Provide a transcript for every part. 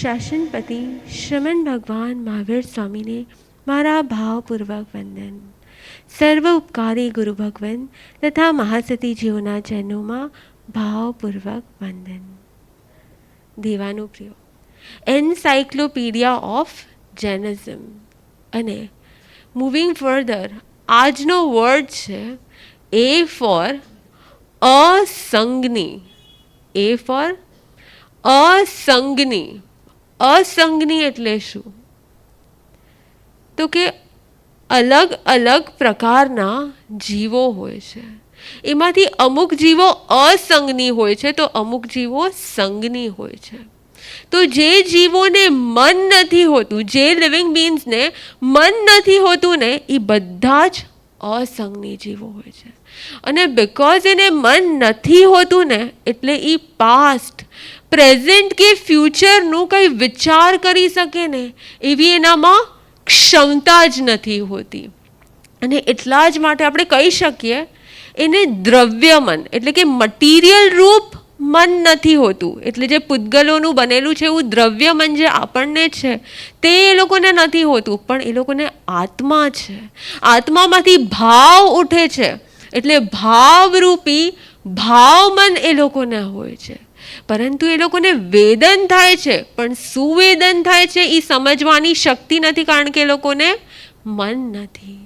શાસનપતિ શ્રમણ ભગવાન મહાવીર સ્વામીને મારા ભાવપૂર્વક વંદન. સર્વ ઉપકારી ગુરુ ભગવાન તથા મહાસતીજીઓના ચરણોમાં ભાવપૂર્વક વંદન. દેવાનું પ્રિય એન્સાઇક્લોપીડિયા ઓફ જૈનિઝમ. અને મૂવિંગ ફર્ધર, આજનો વર્ડ છે એ ફોર અસંગની. એ ફોર અસંગની. અસંગની એટલે શું? તો કે અલગ અલગ પ્રકારના જીવો હોય છે. એમાંથી અમુક જીવો અસંગની હોય છે તો અમુક જીવો સંગની હોય છે. તો જે જીવોને મન નથી હોતું, જે લિવિંગ બીન્સને મન નથી હોતું ને, એ બધા જ અસંગની જીવો હોય છે. અને બિકોઝ એને મન નથી હોતું ને, એટલે એ પાસ્ટ, પ્રેઝન્ટ કે ફ્યુચરનું કંઈ વિચાર કરી શકે ને એવી એનામાં ક્ષમતા જ નથી હોતી. અને એટલા જ માટે આપણે કહી શકીએ એને દ્રવ્ય મન, એટલે કે મટીરિયલ રૂપ મન નથી હોતું. એટલે જે પૂતગલોનું બનેલું છે એવું દ્રવ્ય મન જે આપણને છે તે એ લોકોને નથી હોતું, પણ એ લોકોને આત્મા છે. આત્મામાંથી ભાવ ઉઠે છે, એટલે ભાવરૂપી ભાવ મન એ લોકોને હોય છે. પરંતુ એ લોકોને વેદન થાય છે, પણ સુવેદન થાય છે એ સમજવાની શક્તિ નથી, કારણ કે એ લોકોને મન નથી.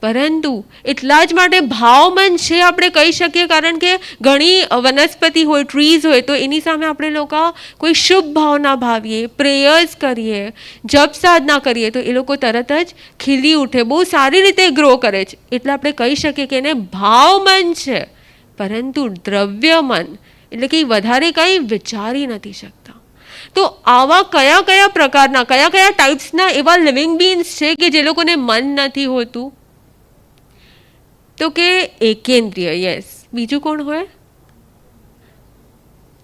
પરંતુ એટલા જ માટે ભાવ મન છે આપણે કહી શકીએ, કારણ કે ઘણી વનસ્પતિ હોય, ટ્રીઝ હોય, તો એની સામે આપણે લોકો કોઈ શુભ ભાવના ભાવીએ, પ્રેયર્સ કરીએ, જપ સાધના કરીએ તો એ લોકો તરત જ ખીલી ઉઠે, બહુ સારી રીતે ગ્રો કરે છે. એટલે આપણે કહી શકીએ કે એને ભાવ મન છે, પરંતુ દ્રવ્ય મન એટલે કે વધારે કંઈ વિચારી નથી શકતા. તો આવા કયા કયા પ્રકારના, કયા કયા ટાઈપ્સના એવા લિવિંગ બીન્સ છે કે જે લોકોને મન નથી હોતું? તો કે એકેન્દ્રિય. યસ. બીજું કોણ હોય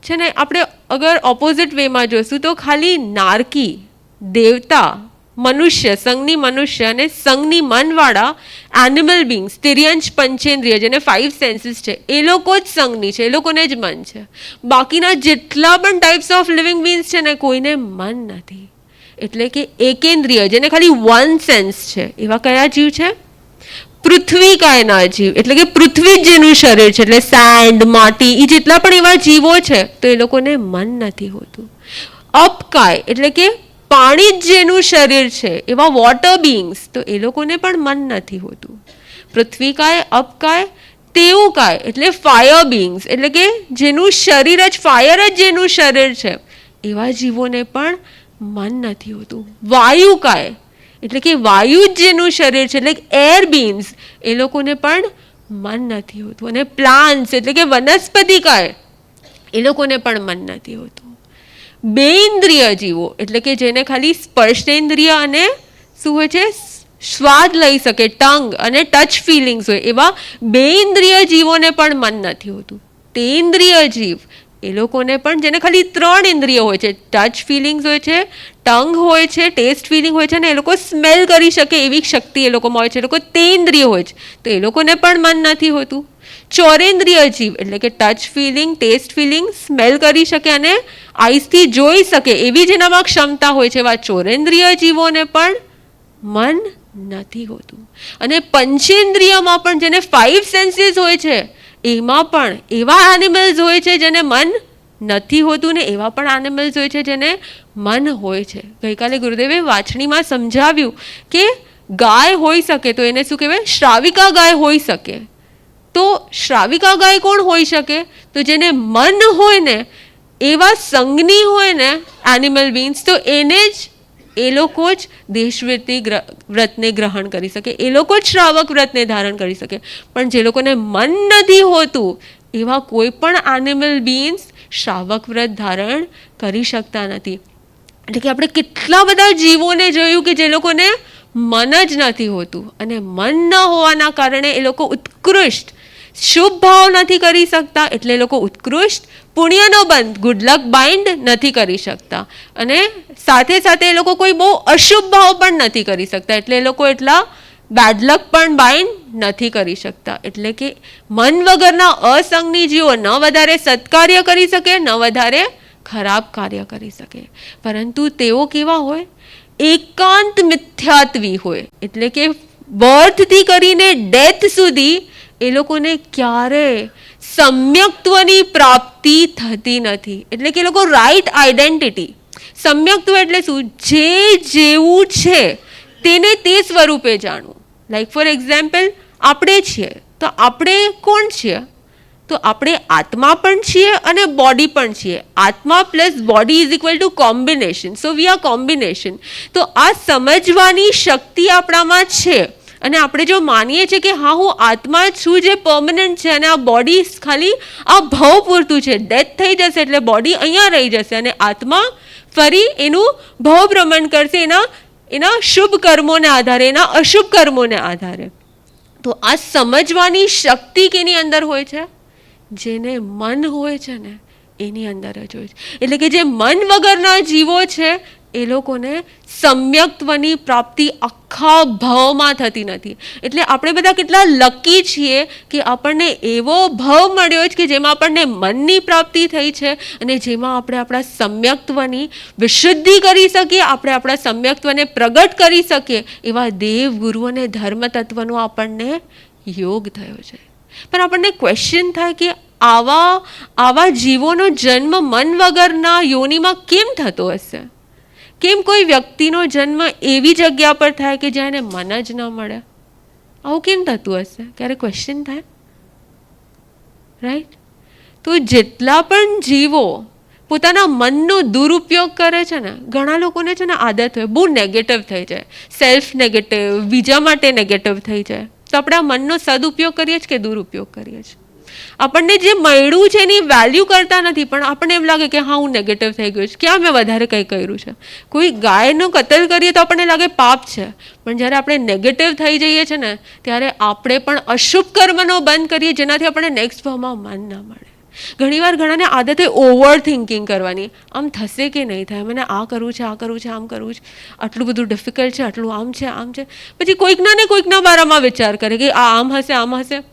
છે ને? આપણે અગર ઓપોઝિટ વેમાં જોઈશું તો ખાલી નારકી, દેવતા, મનુષ્ય, સંઘની મનુષ્ય અને સંઘની મનવાળા એનિમલ બીંગ્સ, તિર્યંશ પંચેન્દ્રિય જેને 5 સેન્સીસ છે, એ લોકો જ સંઘની છે, એ લોકોને જ મન છે. બાકીના જેટલા પણ ટાઈપ્સ ઓફ લિવિંગ બીન્સ છે ને, કોઈને મન નથી. એટલે કે એકેન્દ્રિય, જેને ખાલી 1 સેન્સ છે, એવા કયા જીવ છે? પૃથ્વી કાયના જીવ, એટલે કે પૃથ્વી જ જેનું શરીર છે, એટલે સેન્ડ, માટી, એ જેટલા પણ એવા જીવો છે તો એ લોકોને મન નથી હોતું. અપકાય એટલે કે પાણી જ જેનું શરીર છે, એવા વોટર બીંગ્સ, તો એ લોકોને પણ મન નથી હોતું. પૃથ્વીકાય, અપકાય, તેવુકાય એટલે ફાયર બીંગ્સ, એટલે કે જેનું શરીર જ ફાયર જ જેનું શરીર છે, એવા જીવોને પણ મન નથી હોતું. વાયુકાય એટલે કે વાયુ જ જેનું શરીર છે, એટલે એર બીન્સ, એ લોકોને પણ મન નથી હોતું. અને પ્લાન્ટ્સ એટલે કે વનસ્પતિકાય, એ લોકોને પણ મન નથી હોતું. બે ઇન્દ્રિય જીવો એટલે કે જેને ખાલી સ્પર્શેન્દ્રિય અને શું હોય છે? સ્વાદ લઈ શકે, ટંગ અને ટચ ફિલિંગ્સ હોય, એવા બે ઇન્દ્રિય જીવોને પણ મન નથી હોતું. તે ઇન્દ્રિય જીવ એ લોકોને પણ, જેને ખાલી 3 ઇન્દ્રિયો હોય છે, ટચ ફિલિંગ્સ હોય છે, ટંગ હોય છે, ટેસ્ટ ફિલિંગ હોય છે, અને એ લોકો સ્મેલ કરી શકે એવી શક્તિ એ લોકોમાં હોય છે, એ લોકો તે ઇન્દ્રિયો હોય છે, તો એ લોકોને પણ મન નથી હોતું. ચોરેન્દ્રિય જીવ એટલે કે touch feeling, taste feeling, smell કરી શકે અને આઈસથી જોઈ શકે એવી જેનામાં ક્ષમતા હોય છે, એવા ચોરેન્દ્રિય જીવોને પણ મન નથી હોતું. અને પંચેન્દ્રિયમાં પણ, જેને 5 સેન્સીસ હોય છે, એમાં પણ એવા એનિમલ્સ હોય છે જેને મન નથી હોતું, ને એવા પણ એનિમલ્સ હોય છે જેને મન હોય છે. ગઈકાલે ગુરુદેવે વાંચણીમાં સમજાવ્યું કે ગાય હોઈ શકે તો એને શું કહેવાય? શ્રાવિકા ગાય હોઈ શકે. તો શ્રાવિકા ગાય કોણ હોઈ શકે? તો જેને મન હોય ને, એવા સંજ્ઞી હોય ને એનિમલ બીન્સ, તો એને જ એ લોકો જ દેશવૃત્તિ વ્રતને ગ્રહણ કરી શકે, એ લોકો જ શ્રાવક વ્રતને ધારણ કરી શકે. પણ જે લોકોને મન નથી હોતું એવા કોઈ પણ એનિમલ બીન્સ શ્રાવક વ્રત ધારણ કરી શકતા નથી. એટલે કે આપણે કેટલા બધા જીવોને જોયું કે જે લોકોને મન જ નથી હોતું, અને મન ન હોવાના કારણે એ લોકો ઉત્કૃષ્ટ શુભ ભાવ નથી કરી શકતા, એટલે એ લોકો ઉત્કૃષ્ટ પુણ્યનો બંધ, ગુડ લક બાઇન્ડ નથી કરી શકતા, અને સાથે સાથે એ લોકો કોઈ બહુ અશુભ ભાવ પણ નથી કરી શકતા, એટલે એ લોકો એટલા બેડ લક પણ બાઇન્ડ નથી કરી શકતા. એટલે કે મન વગરના અસંગની જીવો ન વધારે સત્કાર્ય કરી શકે, ન વધારે ખરાબ કાર્ય કરી શકે, પરંતુ તેઓ કેવા હોય? એકાંત મિથ્યાત્વી હોય. એટલે કે બર્થથી કરીને ડેથ સુધી એ લોકોને ક્યારે સમ્યક્ત્વની પ્રાપ્તિ થતી નથી. એટલે કે એ લોકો રાઈટ આઈડેન્ટિટી, સમ્યક્ત્વ એટલે શું? જે જેવું છે તેને તે સ્વરૂપે જાણવું. લાઈક ફોર એક્ઝામ્પલ, આપણે છીએ તો આપણે કોણ છીએ? તો આપણે આત્મા પણ છીએ અને બોડી પણ છીએ. આત્મા plus body is equal to combination. So we are combination. તો આ સમજવાની શક્તિ આપણામાં છે, અને આપણે જો માનીએ છીએ કે હા હું આત્મા છું જે પરમનન્ટ છે, અને આ બોડી ખાલી આ ભાવ પૂરતું છે, ડેથ થઈ જશે એટલે બોડી અહીંયા રહી જશે, અને આત્મા ફરી એનું ભાવ ભ્રમણ કરશે એના શુભ કર્મોને આધારે, એના અશુભ કર્મોને આધારે. તો આ સમજવાની શક્તિ કેની અંદર હોય છે? જેને મન હોય છે ને એની અંદર જ હોય છે. એટલે કે જે મન વગરના જીવો છે એ લોકોને સમ્યક્ત્વની પ્રાપ્તિ આખા ભાવમાં થતી નથી. એટલે આપણે બધા કેટલા લકી છીએ કે આપણને એવો ભાવ મળ્યો છે કે જેમાં આપણને મનની પ્રાપ્તિ થઈ છે, અને જેમાં આપણે આપણા સમ્યક્ત્વની વિશુદ્ધિ કરી શકીએ, આપણે આપણા સમ્યક્ત્વને પ્રગટ કરી શકીએ, એવા દેવ ગુરુ અને ધર્મ તત્વનો આપણને યોગ થયો છે. પણ આપણને ક્વેશ્ચન થાય કે આવા જીવોનો જન્મ મન વગરના યોનિમાં કેમ થતો હશે? કેમ કોઈ વ્યક્તિનો જન્મ એવી જગ્યા પર થાય કે જ્યાં એને મન જ ન મળે? આવું કેમ થતું હશે? ક્યારે ક્વેશ્ચન થાય? રાઈટ? તો જેટલા પણ જીવો પોતાના મનનો દુરુપયોગ કરે છે ને, ઘણા લોકોને છે ને આદત હોય, બહુ નેગેટિવ થઈ જાય, સેલ્ફ નેગેટિવ, બીજા માટે નેગેટિવ થઈ જાય. તો આપણે આ મનનો સદુપયોગ કરીએ છીએ કે દુરુપયોગ કરીએ છીએ? આપણને જે મળ્યું છે એની વેલ્યુ કરતા નથી, પણ આપણને એમ લાગે કે હા હું નેગેટિવ થઈ ગયું છે, ક્યાં મેં વધારે કંઈ કર્યું છે. કોઈ ગાયનો કતલ કરીએ તો આપણને લાગે પાપ છે, પણ જ્યારે આપણે નેગેટિવ થઈ જઈએ છીએ ને ત્યારે આપણે પણ અશુભ કર્મનો બંધ કરીએ, જેનાથી આપણને નેક્સ્ટ ભાવમાં મન ના મળે. ઘણીવાર ઘણાને આદત હોય ઓવર થિંકિંગ કરવાની, આમ થશે કે નહીં થાય, મને આ કરવું છે, આ કરવું છે, આમ કરવું છે, આટલું બધું ડિફિકલ્ટ છે, આટલું આમ છે, આમ છે. પછી કોઈકના ને કોઈકના બારામાં વિચાર કરે કે આ આમ હશે, આમ હશે.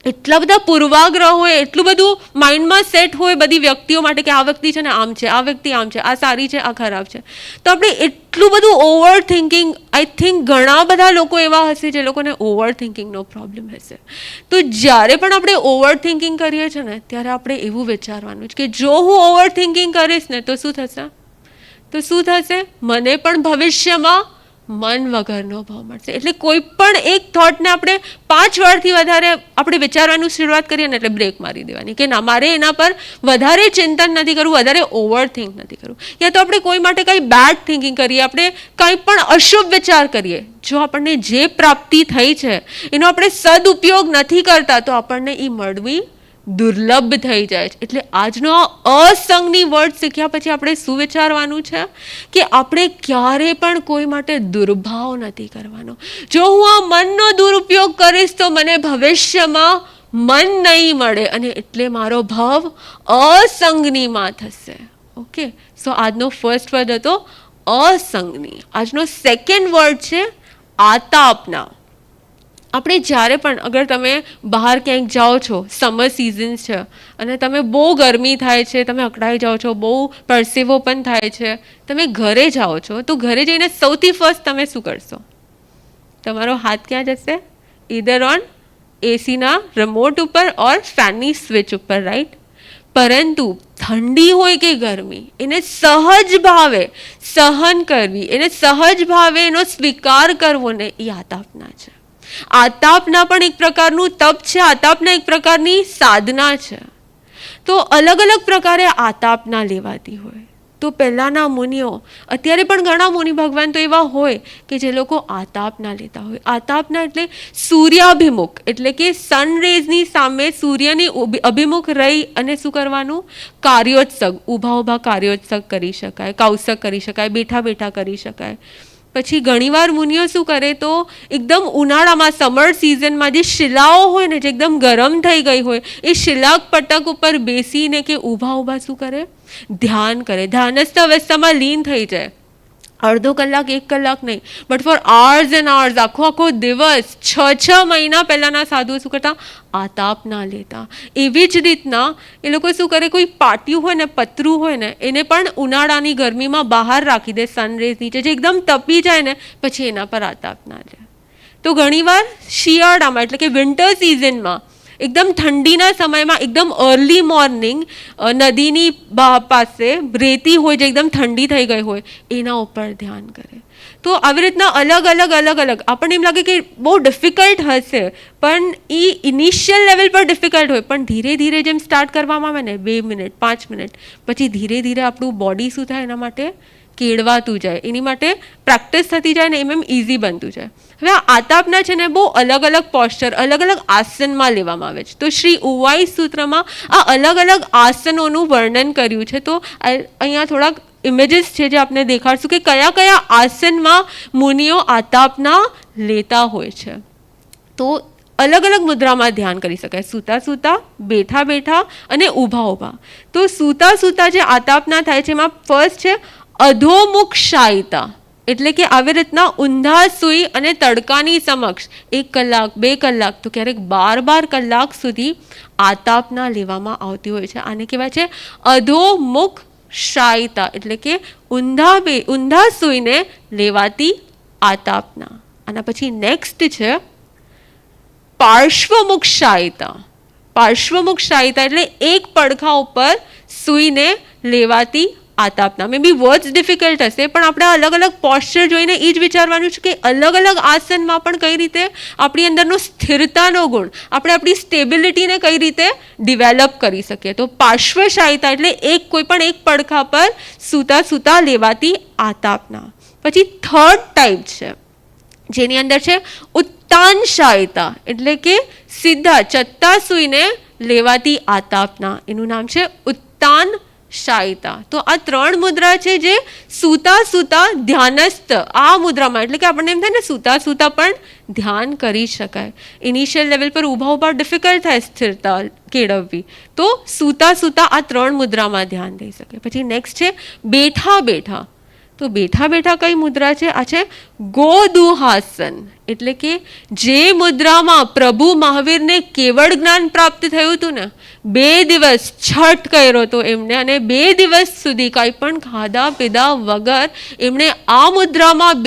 એટલા બધા પૂર્વાગ્રહ હોય, એટલું બધું માઇન્ડમાં સેટ હોય બધી વ્યક્તિઓ માટે કે આ વ્યક્તિ છે ને આમ છે, આ વ્યક્તિ આમ છે, આ સારી છે, આ ખરાબ છે. તો આપણે એટલું બધું ઓવર થિંકિંગ, આઈ થિંક ઘણા બધા લોકો એવા હશે જે લોકોને ઓવર થિંકિંગનો પ્રોબ્લેમ હશે. તો જ્યારે પણ આપણે ઓવર થિંકિંગ કરીએ છીએ ને ત્યારે આપણે એવું વિચારવાનું છે કે જો હું ઓવર થિંકિંગ કરીશ ને તો શું થશે? મને પણ ભવિષ્યમાં મન વગરનો ભાવ મળશે. એટલે કોઈ પણ એક થોટને આપણે 5 વારથી વધારે આપણે વિચારવાનું શરૂઆત કરીએ ને એટલે બ્રેક મારી દેવાની કે ના, મારે એના પર વધારે ચિંતન નથી કરવું, વધારે ઓવર થિંક નથી કરવું. યા તો આપણે કોઈ માટે કંઈ બેડ થિંકિંગ કરીએ, આપણે કંઈ પણ અશુભ વિચાર કરીએ, જો આપણને જે પ્રાપ્તિ થઈ છે એનો આપણે સદુપયોગ નથી કરતા તો આપણને એ મળવી દુર્લભ થઈ જાય છે. એટલે આજનો આ અસંગની વર્ડ શીખ્યા પછી આપણે શું વિચારવાનું છે કે આપણે ક્યારે પણ કોઈ માટે દુર્ભાવ નથી કરવાનો. જો હું આ મનનો દુરુપયોગ કરીશ તો મને ભવિષ્યમાં મન નહીં મળે અને એટલે મારો ભાવ અસંગનીમાં થશે. ઓકે, સો આજનો ફર્સ્ટ વર્ડ હતો અસંગની. આજનો સેકન્ડ વર્ડ છે આતાપના. આપણે જ્યારે પણ અગર તમે બહાર ક્યાંક જાઓ છો, સમર સિઝન છે અને તમે બહુ ગરમી થાય છે, તમે અકળાઈ જાઓ છો, બહુ પરસેવો પણ થાય છે, તમે ઘરે જાઓ છો તો ઘરે જઈને સૌથી ફર્સ્ટ તમે શું કરશો? તમારો હાથ ક્યાં જશે? ઈધર ઓન એસીના રિમોટ ઉપર ઓર ફેનની સ્વિચ ઉપર, રાઈટ? પરંતુ ઠંડી હોય કે ગરમી, એને સહજ ભાવે સહન કરવી, એને સહજ ભાવે એનો સ્વીકાર કરવો ને, એ આતાપના છે. આતાપના પણ એક પ્રકારનું તપ છે, આતાપના એક પ્રકારની સાધના છે. તો અલગ અલગ પ્રકારે આતાપના લેવાતી હોય. તો પહેલાંના મુનિઓ, અત્યારે પણ ઘણા મુનિ ભગવાન તો એવા હોય કે જે લોકો આતાપના લેતા હોય. આતાપના એટલે સૂર્યાભિમુખ, એટલે કે સનરેઝની સામે સૂર્યની અભિમુખ રહી અને શું કરવાનું? કાર્યોત્સક, ઊભા ઊભા કાર્યોત્સક કરી શકાય, કૌશક કરી શકાય, બેઠા બેઠા કરી શકાય. પછી ઘણીવાર મુનિઓ શું કરે તો એકદમ ઉનાળામાં સમર સિઝનમાં જે શિલાઓ હોય ને, જે એકદમ ગરમ થઈ ગઈ હોય, એ શિલાક પટક ઉપર બેસીને કે ઊભા ઊભા શું કરે? ધ્યાન કરે. ધ્યાનસ્થ અવસ્થામાં લીન થઈ જાય. અડધો કલાક, 1 કલાક નહીં, but four hours and hours, આખો આખો દિવસ, 6 મહિના પહેલાંના સાધુઓ શું કરતા? આતાપના લેતા. એવી જ રીતના એ લોકો શું કરે? કોઈ પાટિયું હોય ને, પતરું હોય ને, એને પણ ઉનાળાની ગરમીમાં બહાર રાખી દે સનરેઝ નીચે, જે એકદમ તપી જાય ને, પછી એના પર આતાપના લે. તો ઘણીવાર શિયાળામાં એટલે કે વિન્ટર સિઝનમાં એકદમ ઠંડીના સમયમાં એકદમ અર્લી મોર્નિંગ નદીની પાસે રેતી હોય, જે એકદમ ઠંડી થઈ ગઈ હોય, એના ઉપર ધ્યાન કરે. તો આવી રીતના અલગ અલગ અલગ અલગ આપણને એમ લાગે કે બહુ ડિફિકલ્ટ હશે, પણ એ ઇનિશિયલ લેવલ પર ડિફિકલ્ટ હોય, પણ ધીરે ધીરે જેમ સ્ટાર્ટ કરવામાં આવે ને, 2 મિનિટ 5 મિનિટ, પછી ધીરે ધીરે આપણું બોડી શું થાય? એના માટે કેળવાતું જાય, એની માટે પ્રેક્ટિસ થતી જાય ને એમ ઇઝી બનતું જાય. હવે આ આતાપના છે ને બહુ અલગ અલગ પોસ્ચર, અલગ અલગ આસનમાં લેવામાં આવે છે. તો શ્રી ઉવાઈ સૂત્રમાં આ અલગ અલગ આસનોનું વર્ણન કર્યું છે. તો અહીંયા થોડાક ઇમેજીસ છે જે આપણે દેખાડશું કે કયા કયા આસનમાં મુનિઓ આતાપના લેતા હોય છે. તો અલગ અલગ મુદ્રામાં ધ્યાન કરી શકાય. સૂતા સૂતા, બેઠા બેઠા અને ઊભા ઊભા. તો સૂતા સૂતા જે આતાપના થાય છે એમાં ફર્સ્ટ છે અધોમુખ શાયિતા, એટલે કે આવી રીતના ઊંધા સૂઈ અને તડકાની સમક્ષ 1 કલાક, 2 કલાક, તો ક્યારેક 12 કલાક સુધી આતાપના લેવામાં આવતી હોય છે. આને કહેવાય છે અધોમુખ શાયિતા, એટલે કે ઊંધા સૂઈને લેવાતી આતાપના. આના પછી નેક્સ્ટ છે પાર્શ્વમુખ શાયિતા. પાર્શ્વમુખ શાયિતા એટલે એક પડખા ઉપર સૂઈને લેવાતી આતાપના. મે બી વર્ડ્સ ડિફિકલ્ટ હશે, પણ આપણે અલગ અલગ પોસ્ચર જોઈને એ જ વિચારવાનું છે કે અલગ અલગ આસનમાં પણ કઈ રીતે આપણી અંદરનો સ્થિરતાનો ગુણ, આપણે આપણી સ્ટેબિલિટીને કઈ રીતે ડિવેલપ કરી શકીએ. તો પાર્શ્વ શાયિતા એટલે કોઈ પણ એક પડખા પર સૂતા સૂતા લેવાતી આતાપના. પછી થર્ડ ટાઈપ છે જેની અંદર છે ઉત્તાન શાયિતા, એટલે કે સીધા ચત્તા સૂઈને લેવાતી આતાપના. એનું નામ છે ઉત્તાન શાયિતા. તો આ 3 મુદ્રા છે જે સૂતા સૂતા ધ્યાનસ્થ આ મુદ્રામાં, એટલે કે આપણને એમ થાય ને સૂતા સૂતા પણ ધ્યાન કરી શકાય. ઇનિશિયલ લેવલ પર ઊભા ઊભા ડિફિકલ્ટ થાય સ્થિરતા કેળવવી, તો સૂતા સૂતા આ 3 મુદ્રામાં ધ્યાન દઈ શકે. પછી નેક્સ્ટ છે બેઠા બેઠા. તો બેઠા બેઠા કઈ મુદ્રા છે? આ છે ગોદુહાસન, એટલે કે જે મુદ્રામાં પ્રભુ મહાવીરને કેવળ જ્ઞાન પ્રાપ્ત થયું હતું ને, 2 દિવસ છઠ કર્યો હતો એમને, અને 2 દિવસ સુધી કંઈ પણ ખાધા પીધા વગર એમણે આ મુદ્રામાં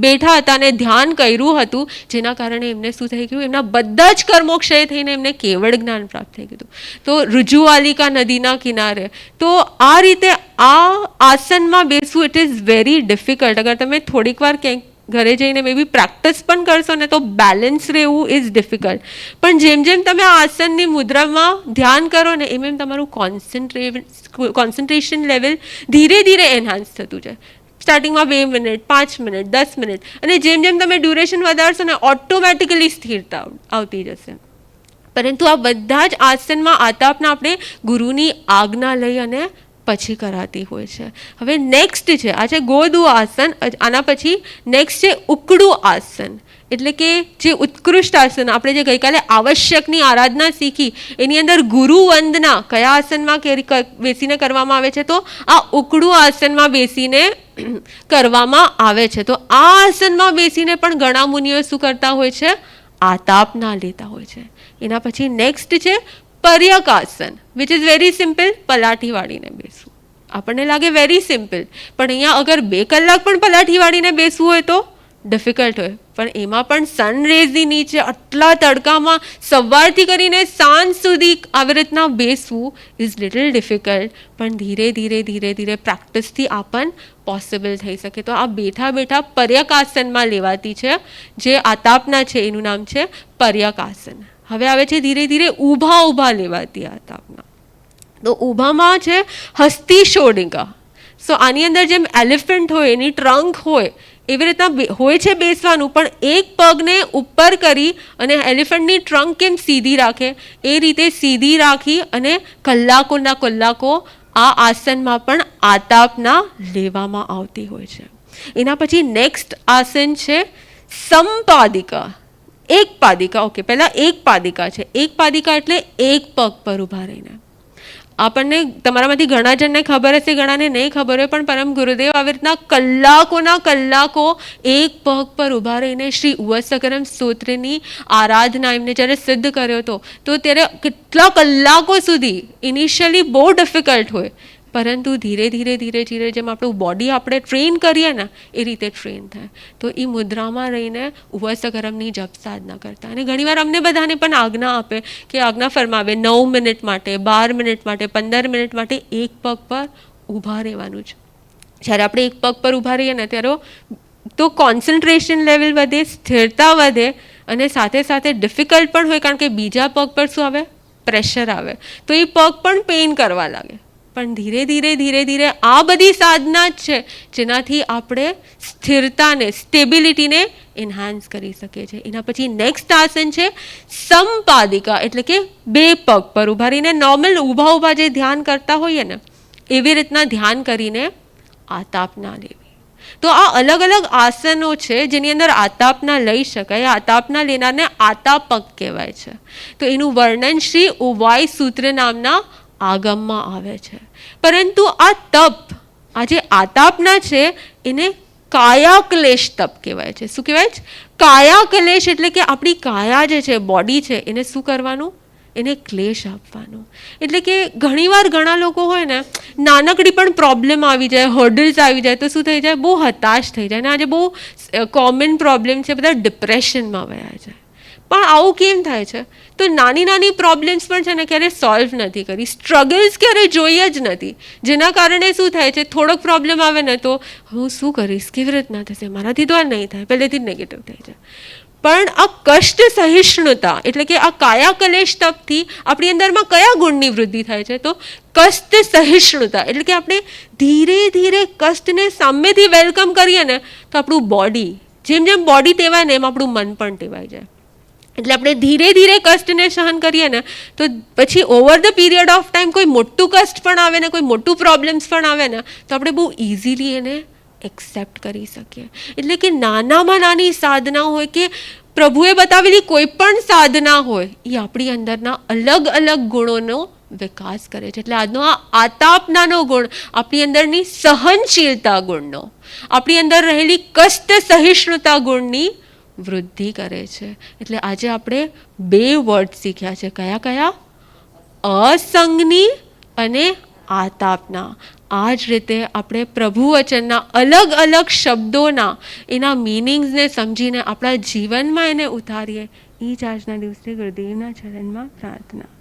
બેઠા હતા અને ધ્યાન કર્યું હતું, જેના કારણે એમને શું થઈ ગયું? એમના બધા જ કર્મો ક્ષય થઈને એમને કેવળ જ્ઞાન પ્રાપ્ત થઈ ગયું. તો ઋજુવાલિકા નદીના કિનારે. તો આ રીતે આ આસનમાં બેસવું ઇટ ઇઝ વેરી ડિફિકલ્ટ. અગર તમે થોડીક વાર ક્યાંક ઘરે જઈને મે બી પ્રેક્ટિસ પણ કરશો ને તો બેલેન્સ રહેવું ઇઝ ડિફિકલ્ટ. પણ જેમ જેમ તમે આ આસનની મુદ્રામાં ધ્યાન કરો ને એમ એમ તમારું કોન્સન્ટ્રેશન લેવલ ધીરે ધીરે એનહાન્સ થતું જાય. સ્ટાર્ટિંગમાં 2 મિનિટ, 5 મિનિટ, 10 મિનિટ, અને જેમ જેમ તમે ડ્યુરેશન વધારશો ને ઓટોમેટિકલી સ્થિરતા આવતી જશે. પરંતુ આ બધા જ આસનમાં આતાપના આપણે ગુરુની આજ્ઞા લઈ અને પછી કરાતી હોય છે. હવે નેક્સ્ટ છે, આ છે ગોદુ આસન. આના પછી નેક્સ્ટ છે ઉકડું આસન, એટલે કે જે ઉત્કૃષ્ટ આસન આપણે જે ગઈકાલે આવશ્યકની આરાધના શીખી એની અંદર ગુરુ વંદના કયા આસનમાં બેસીને કરવામાં આવે છે? તો આ ઉકડું આસનમાં બેસીને કરવામાં આવે છે. તો આ આસનમાં બેસીને પણ ઘણા મુનિઓ શું કરતા હોય છે? આતાપના લેતા હોય છે. એના પછી નેક્સ્ટ છે પર્યક આસન, વિચ ઇઝ વેરી સિમ્પલ. પલાઠી વાળીને બેસવું. આપણને લાગે વેરી સિમ્પલ, પણ અહીંયા અગર 2 કલાક પણ પલાઠી વાળીને બેસવું હોય તો ડિફિકલ્ટ હોય. પણ એમાં પણ સનરેઝની નીચે આટલા તડકામાં સવારથી કરીને સાંજ સુધી આવી રીતના બેસવું ઇઝ લિટલ ડિફિકલ્ટ. પણ ધીરે ધીરે ધીરે ધીરે પ્રેક્ટિસથી આ પણ પોસિબલ થઈ શકે. તો આ બેઠા બેઠા પર્યક આસનમાં લેવાતી છે, જે આતાપના છે એનું નામ છે પર્યક આસન. હવે આવે છે ધીરે ધીરે ઊભા ઊભા લેવાતી આતાપના. તો ઊભામાં છે હસ્તી શોડિકા. સો આની અંદર જેમ એલિફન્ટ હોય એની ટ્રંક હોય એવી રીતના હોય છે બેસવાનું, પણ એક પગને ઉપર કરી અને એલિફન્ટની ટ્રંક કેમ સીધી રાખે એ રીતે સીધી રાખી અને કલાકોના કલાકો આ આસનમાં પણ આતાપના લેવામાં આવતી હોય છે. એના પછી નેક્સ્ટ આસન છે સમપાદિકા. એક પાદિકા. ઓકે, પહેલાં એક પાદિકા છે. એક પાદિકા એટલે એક પગ પર ઊભા રહીને. આપણને તમારામાંથી ઘણા જણને ખબર હશે, ઘણાને નહીં ખબર હોય, પણ પરમ ગુરુદેવ આવી રીતના કલાકોના કલાકો એક પગ પર ઊભા રહીને શ્રી ઉવસકરમ સ્તોત્રની આરાધના એમને જ્યારે સિદ્ધ કર્યો હતો, તો ત્યારે કેટલા કલાકો સુધી ઇનિશિયલી બહુ ડિફિકલ્ટ હોય, પરંતુ ધીરે ધીરે ધીરે ધીરે જેમ આપણું બોડી આપણે ટ્રેન કરીએ ને એ રીતે ટ્રેન થાય. તો એ મુદ્રામાં રહીને ઉવસકરમની જપ સાધના કરતા. અને ઘણીવાર અમને બધાને પણ આજ્ઞા આપે કે આજ્ઞા ફરમાવે 9 મિનિટ માટે, 12 મિનિટ માટે, 15 મિનિટ માટે એક પગ પર ઊભા રહેવાનું છે. જ્યારે આપણે એક પગ પર ઊભા રહીએ ને ત્યારે તો કોન્સન્ટ્રેશન લેવલ વધે, સ્થિરતા વધે, અને સાથે સાથે ડિફિકલ્ટ પણ હોય, કારણ કે બીજા પગ પર શું આવે? પ્રેશર આવે. તો એ પગ પણ પેઇન કરવા લાગે. પણ ધીરે ધીરે ધીરે ધીરે આ બધી સાધના જ છે જેનાથી આપણે સ્થિરતાને, સ્ટેબિલિટીને એન્હાન્સ કરી શકીએ છીએ. એના પછી નેક્સ્ટ આસન છે સમપાદિકા, એટલે કે 2 પગ પર ઊભા રહીને નોર્મલ ઊભા ઊભા જે ધ્યાન કરતા હોઈએ ને એવી રીતના ધ્યાન કરીને આતાપના લેવી. તો આ અલગ અલગ આસનો છે જેની અંદર આતાપના લઈ શકાય. આતાપના લેનારને આતાપક કહેવાય છે. તો એનું વર્ણન શ્રી ઉવાઈ સૂત્ર નામના આગમમાં આવે છે. પરંતુ આ તપ, આ જે આતાપના છે એને કાયાકલેશ તપ કહેવાય છે. શું કહેવાય છે? કાયાકલેશ, એટલે કે આપણી કાયા જે છે, બોડી છે, એને શું કરવાનું? એને ક્લેશ આપવાનો. એટલે કે ઘણીવાર ઘણા લોકો હોય ને, નાનકડી પણ પ્રોબ્લેમ આવી જાય, હર્ડલ્સ આવી જાય તો શું થઈ જાય? બહુ હતાશ થઈ જાય. અને આજે બહુ કોમન પ્રોબ્લેમ છે, બધા ડિપ્રેશનમાં વયા જાય. પણ આવું કેમ થાય છે? તો નાની નાની પ્રોબ્લેમ્સ પણ છે ને ક્યારેય સોલ્વ નથી કરી, સ્ટ્રગલ્સ ક્યારેય જોઈએ જ નથી, જેના કારણે શું થાય છે? થોડોક પ્રોબ્લેમ આવે ને તો હું શું કરીશ, કેવી રીતના થશે, મારાથી તો આ નહીં થાય, પહેલેથી જ નેગેટિવ થઈ જાય. પણ આ કષ્ટ સહિષ્ણુતા, એટલે કે આ કાયાકલેશ તપથી આપણી અંદરમાં કયા ગુણની વૃદ્ધિ થાય છે? તો કષ્ટ સહિષ્ણુતા, એટલે કે આપણે ધીરે ધીરે કષ્ટને સામેથી વેલકમ કરીએ ને તો આપણું બોડી, જેમ જેમ બોડી ટેવાય ને એમ આપણું મન પણ ટેવાઈ જાય. એટલે આપણે ધીરે ધીરે કષ્ટને સહન કરીએ ને તો પછી over the period of time કોઈ મોટું કષ્ટ પણ આવે ને, કોઈ મોટું પ્રોબ્લેમ્સ પણ આવે ને તો આપણે બહુ ઇઝીલી એને એક્સેપ્ટ કરી શકીએ. એટલે કે નાનામાં નાની સાધના હોય કે પ્રભુએ બતાવેલી કોઈ પણ સાધના હોય, એ આપણી અંદરના અલગ અલગ ગુણોનો વિકાસ કરે છે. એટલે આજનો આ આતાપનાનો ગુણ આપણી અંદરની સહનશીલતા ગુણનો, આપણી અંદર રહેલી કષ્ટ સહિષ્ણુતા ગુણની વૃદ્ધિ કરે છે. એટલે આજે આપણે 2 વર્ડ શીખ્યા છે. કયા કયા? અસંગની અને આતાપના. આ જ રીતે આપણે પ્રભુ વચનના અલગ અલગ શબ્દોના એના મિનિંગ્સને સમજીને આપણા જીવનમાં એને ઉતારીએ. એ જ આજના દિવસે ગુરુદેવના ચરણમાં પ્રાર્થના.